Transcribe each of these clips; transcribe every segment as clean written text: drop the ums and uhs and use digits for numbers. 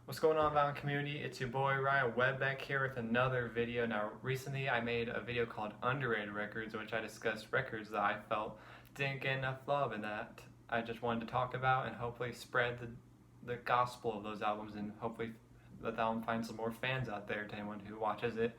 What's going on, Violent Community? It's your boy Ryan Webbeck here with another video. Now, recently I made a video called Underrated Records, in which I discussed records that I felt didn't get enough love and that I just wanted to talk about and hopefully spread the gospel of those albums and hopefully let the album find some more fans out there to anyone who watches it.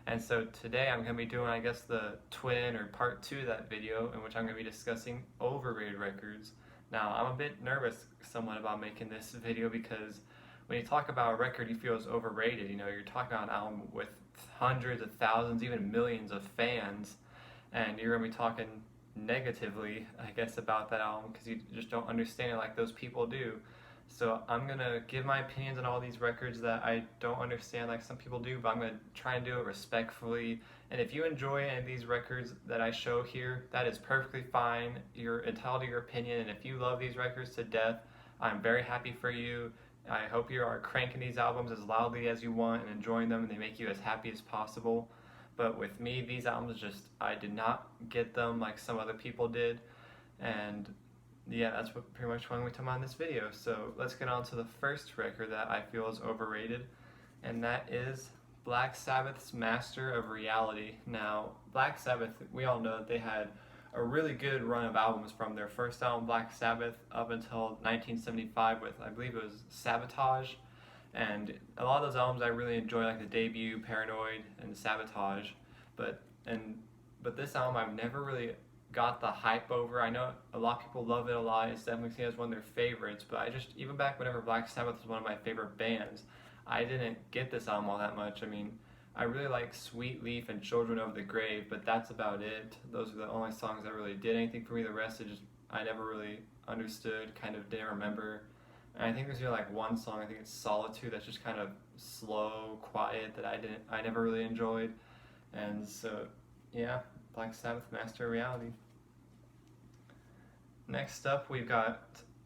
And so today I'm going to be doing, I guess, the twin or part two of that video, in which I'm going to be discussing overrated records. Now, I'm a bit nervous somewhat about making this video because when you talk about a record you feel is overrated, you're talking about an album with hundreds of thousands, even millions of fans, and you're going to be talking negatively, I guess, about that album because you just don't understand it like those people do. So I'm going to give my opinions on all these records that I don't understand like some people do, but I'm going to try and do it respectfully. And if you enjoy any of these records that I show here, that is perfectly fine. You're entitled to your opinion, and if you love these records to death, I'm very happy for you. I hope you are cranking these albums as loudly as you want and enjoying them, and they make you as happy as possible. But with me, these albums I did not get them like some other people did. And yeah, that's what pretty much what we talk about in this video. So let's get on to the first record that I feel is overrated, and that is Black Sabbath's Master of Reality. Now, Black Sabbath, we all know that they had a really good run of albums from their first album, Black Sabbath, up until 1975 with, I believe it was Sabotage. And a lot of those albums I really enjoy, like the debut, Paranoid, and Sabotage. But this album I've never really got the hype over. I know a lot of people love it a lot. It's definitely seen as one of their favorites, but even back whenever Black Sabbath was one of my favorite bands, I didn't get this album all that much. I mean, I really like Sweet Leaf and Children of the Grave, but that's about it. Those are the only songs that really did anything for me. The rest, I never really understood, kind of didn't remember. And I think there's like one song, I think it's Solitude, that's just kind of slow, quiet, that I never really enjoyed. And so, yeah, Black Sabbath, Master of Reality. Next up, we've got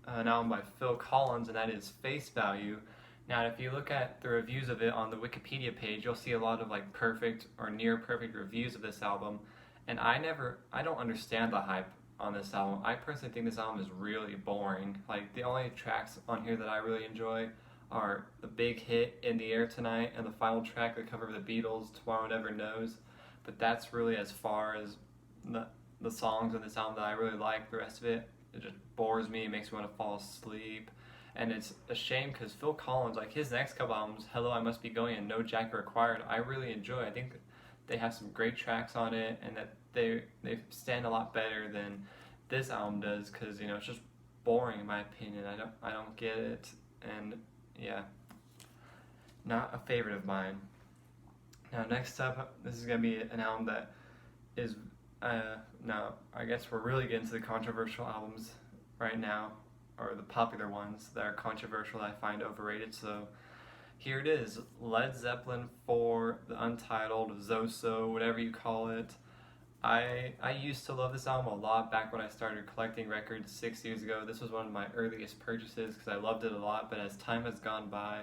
an album by Phil Collins, and that is Face Value. Now, if you look at the reviews of it on the Wikipedia page, you'll see a lot of like perfect or near perfect reviews of this album, and I don't understand the hype on this album. I personally think this album is really boring. Like, the only tracks on here that I really enjoy are the big hit In the Air Tonight and the final track, the cover of the Beatles, Tomorrow Never Knows. But that's really as far as the songs on this album that I really like. The rest of it just bores me, it makes me want to fall asleep. And it's a shame because Phil Collins, like his next couple albums, Hello, I Must Be Going and No Jacket Required, I really enjoy. I think they have some great tracks on it, and that they stand a lot better than this album does, because it's just boring in my opinion. I don't get it, and yeah, not a favorite of mine. Now, next up, this is gonna be an album that is now I guess we're really getting to the controversial albums right now, or the popular ones that are controversial that I find overrated. So here it is, Led Zeppelin 4, the Untitled, Zoso, whatever you call it. I used to love this album a lot back when I started collecting records 6 years ago. This was one of my earliest purchases because I loved it a lot, but as time has gone by,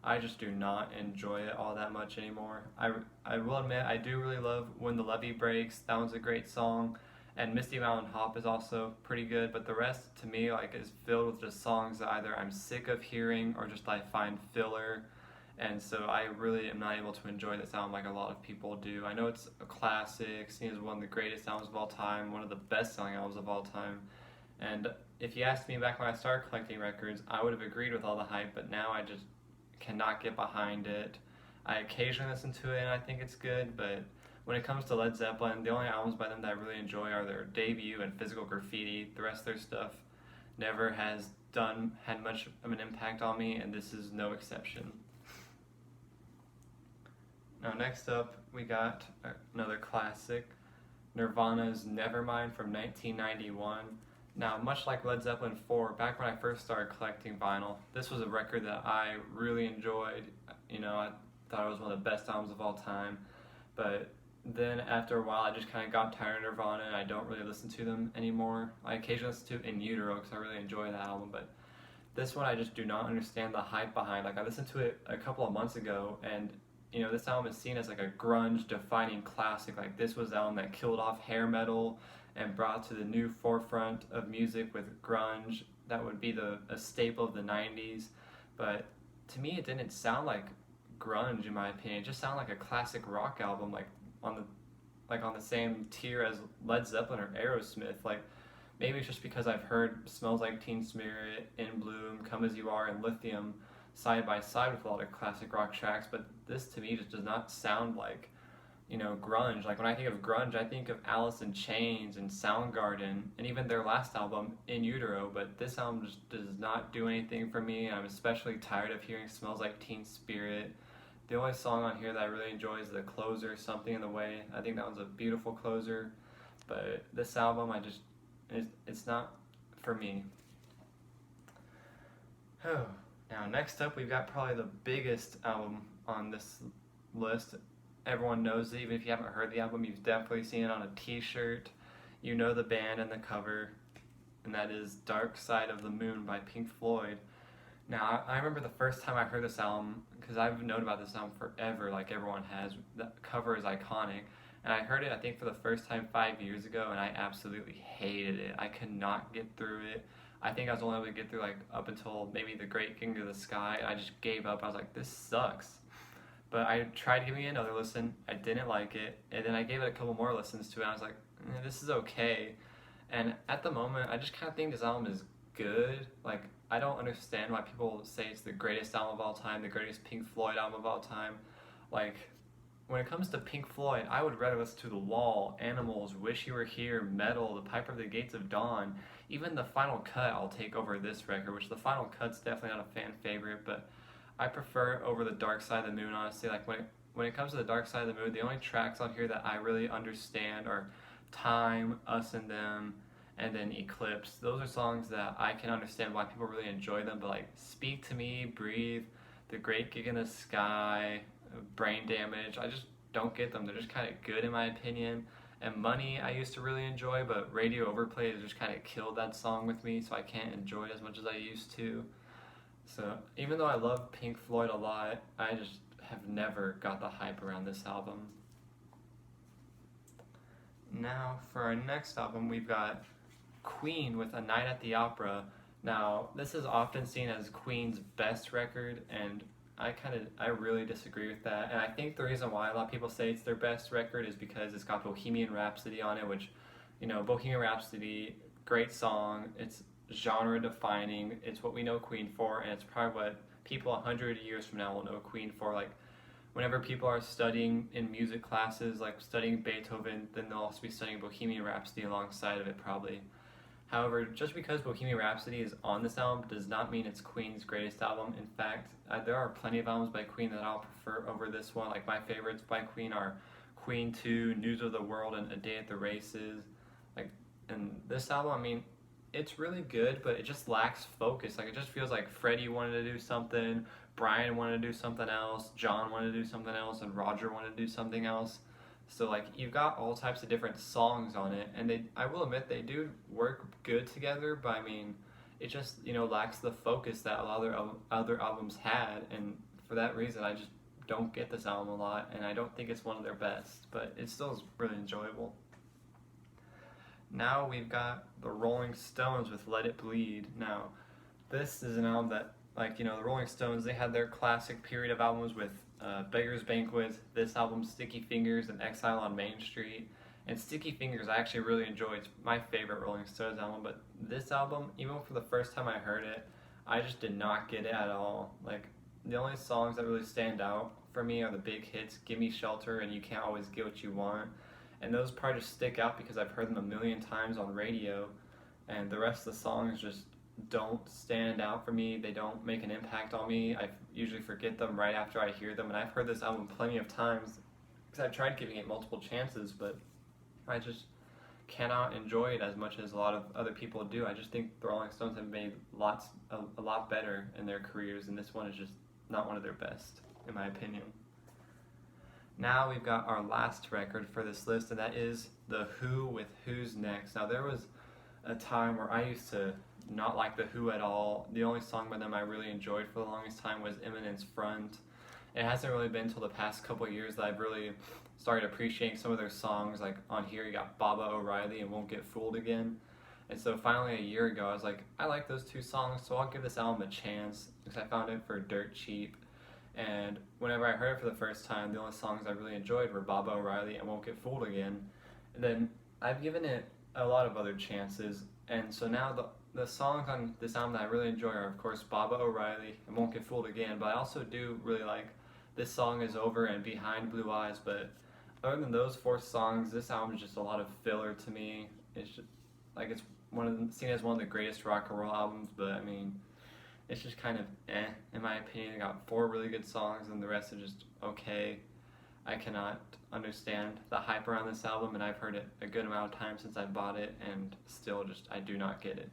I just do not enjoy it all that much anymore. I will admit, I do really love When the Levee Breaks. That one's a great song. And Misty Mountain Hop is also pretty good, but the rest to me is filled with just songs that either I'm sick of hearing or just I find filler, and so I really am not able to enjoy this album like a lot of people do. I know it's a classic, seen as one of the greatest albums of all time, one of the best-selling albums of all time, and if you asked me back when I started collecting records, I would have agreed with all the hype, but now I just cannot get behind it. I occasionally listen to it and I think it's good, but when it comes to Led Zeppelin, the only albums by them that I really enjoy are their debut and Physical Graffiti. The rest of their stuff never has had much of an impact on me, and this is no exception. Now, next up, we got another classic, Nirvana's Nevermind from 1991. Now, much like Led Zeppelin 4, back when I first started collecting vinyl, this was a record that I really enjoyed. I thought it was one of the best albums of all time, but then after a while I just kind of got tired of Nirvana and I don't really listen to them anymore. I occasionally listen to In Utero because I really enjoy that album, but this one I just do not understand the hype behind. Like, I listened to it a couple of months ago, and this album is seen as like a grunge defining classic. Like, this was the album that killed off hair metal and brought to the new forefront of music with grunge. That would be a staple of the 90s. But to me it didn't sound like grunge in my opinion. It just sounded like a classic rock album, on the on the same tier as Led Zeppelin or Aerosmith. Like maybe it's just because I've heard Smells Like Teen Spirit, In Bloom, Come As You Are, and Lithium side by side with a lot of classic rock tracks, but this to me just does not sound like, grunge. Like when I think of grunge, I think of Alice in Chains and Soundgarden, and even their last album, In Utero. But this album just does not do anything for me. I'm especially tired of hearing Smells Like Teen Spirit. The only song on here that I really enjoy is the closer, Something in the Way. I think that one's a beautiful closer, but this album, it's not for me. Now, next up, we've got probably the biggest album on this list. Everyone knows it. Even if you haven't heard the album, you've definitely seen it on a t-shirt. You know the band and the cover, and that is Dark Side of the Moon by Pink Floyd. Now, I remember the first time I heard this album, because I've known about this album forever, like everyone has. The cover is iconic. And I heard it, I think, for the first time 5 years ago, and I absolutely hated it. I could not get through it. I think I was only able to get through, up until maybe The Great King of the Sky. I just gave up. I was like, this sucks. But I tried giving it another listen. I didn't like it. And then I gave it a couple more listens to it, and I was like, this is okay. And at the moment, I just kind of think this album is good. I don't understand why people say it's the greatest album of all time, the greatest Pink Floyd album of all time. When it comes to Pink Floyd, I would rather listen to The Wall, Animals, Wish You Were Here, Metal, The Piper of the Gates of Dawn. Even The Final Cut I'll take over this record, which The Final Cut's definitely not a fan favorite, but I prefer over The Dark Side of the Moon, honestly. When it comes to The Dark Side of the Moon, the only tracks on here that I really understand are Time, Us and Them, and then Eclipse. Those are songs that I can understand why people really enjoy them, but Speak to Me, Breathe, The Great Gig in the Sky, Brain Damage, I just don't get them. They're just kind of good in my opinion. And Money I used to really enjoy, but Radio Overplay has just kind of killed that song with me, so I can't enjoy it as much as I used to. So even though I love Pink Floyd a lot, I just have never got the hype around this album. Now for our next album, we've got Queen with A Night at the Opera. Now, this is often seen as Queen's best record, and I really disagree with that. And I think the reason why a lot of people say it's their best record is because it's got Bohemian Rhapsody on it, which, Bohemian Rhapsody, great song, it's genre defining, it's what we know Queen for, and it's probably what people 100 years from now will know Queen for. Whenever people are studying in music classes, studying Beethoven, then they'll also be studying Bohemian Rhapsody alongside of it probably. However, just because Bohemian Rhapsody is on this album does not mean it's Queen's greatest album. In fact, there are plenty of albums by Queen that I'll prefer over this one. My favorites by Queen are Queen 2, News of the World, and A Day at the Races. And this album, it's really good, but it just lacks focus. It just feels like Freddie wanted to do something, Brian wanted to do something else, John wanted to do something else, and Roger wanted to do something else. So you've got all types of different songs on it, and I will admit they do work good together, but it just, lacks the focus that a lot of other albums had, and for that reason I just don't get this album a lot, and I don't think it's one of their best, but it still is really enjoyable. Now we've got the Rolling Stones with Let It Bleed. Now, this is an album that, the Rolling Stones, they had their classic period of albums with Beggar's Banquet, this album, Sticky Fingers, and Exile on Main Street. And Sticky Fingers I actually really enjoy. It's my favorite Rolling Stones album, but this album, even for the first time I heard it, I just did not get it at all. The only songs that really stand out for me are the big hits, Gimme Shelter and You Can't Always Get What You Want. And those probably just stick out because I've heard them a million times on radio, and the rest of the songs just don't stand out for me. They don't make an impact on me. I usually forget them right after I hear them, and I've heard this album plenty of times because I've tried giving it multiple chances, but I just cannot enjoy it as much as a lot of other people do. I just think the Rolling Stones have made a lot better in their careers, and this one is just not one of their best, in my opinion. Now we've got our last record for this list, and that is The Who with Who's Next. Now there was a time where I used to not like The Who at all. The only song by them I really enjoyed for the longest time was Eminence Front. It hasn't really been until the past couple of years that I've really started appreciating some of their songs. On here you got Baba O'Reilly and Won't Get Fooled Again. And so finally a year ago, I was like, I like those two songs, so I'll give this album a chance because I found it for dirt cheap. And whenever I heard it for the first time, the only songs I really enjoyed were Baba O'Reilly and Won't Get Fooled Again. And then I've given it a lot of other chances, and so now the songs on this album that I really enjoy are, of course, Baba O'Reilly and Won't Get Fooled Again, but I also do really like This Song Is Over and Behind Blue Eyes. But other than those four songs, this album is just a lot of filler to me. It's just like it's seen as one of the greatest rock and roll albums, but I mean, it's just kind of in my opinion. It got four really good songs and the rest are just okay. I cannot understand the hype around this album, and I've heard it a good amount of times since I bought it, and still just I do not get it.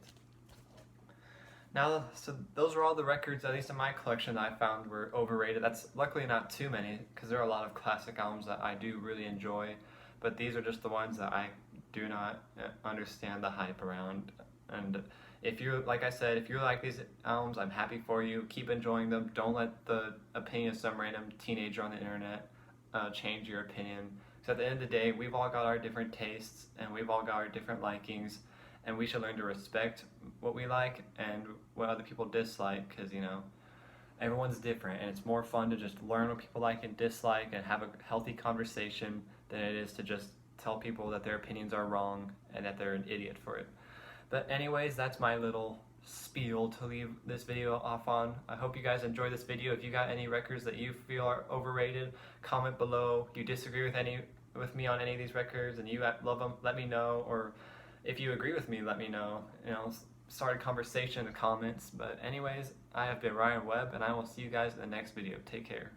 Now, so those were all the records, at least in my collection, that I found were overrated. That's luckily not too many, because there are a lot of classic albums that I do really enjoy, but these are just the ones that I do not understand the hype around. And if you, like I said, if you like these albums, I'm happy for you. Keep enjoying them. Don't let the opinion of some random teenager on the internet change your opinion. Because at the end of the day, we've all got our different tastes, and we've all got our different likings, and we should learn to respect what we like and what other people dislike, because, you know, everyone's different, and it's more fun to just learn what people like and dislike and have a healthy conversation than it is to just tell people that their opinions are wrong and that they're an idiot for it. But anyways, that's my little spiel to leave this video off on. I hope you guys enjoyed this video. If you got any records that you feel are overrated, comment below. If you disagree with me on any of these records and you love them, let me know. Or if you agree with me, let me know. You know, start a conversation in the comments. But anyways, I have been Ryan Webb, and I will see you guys in the next video. Take care.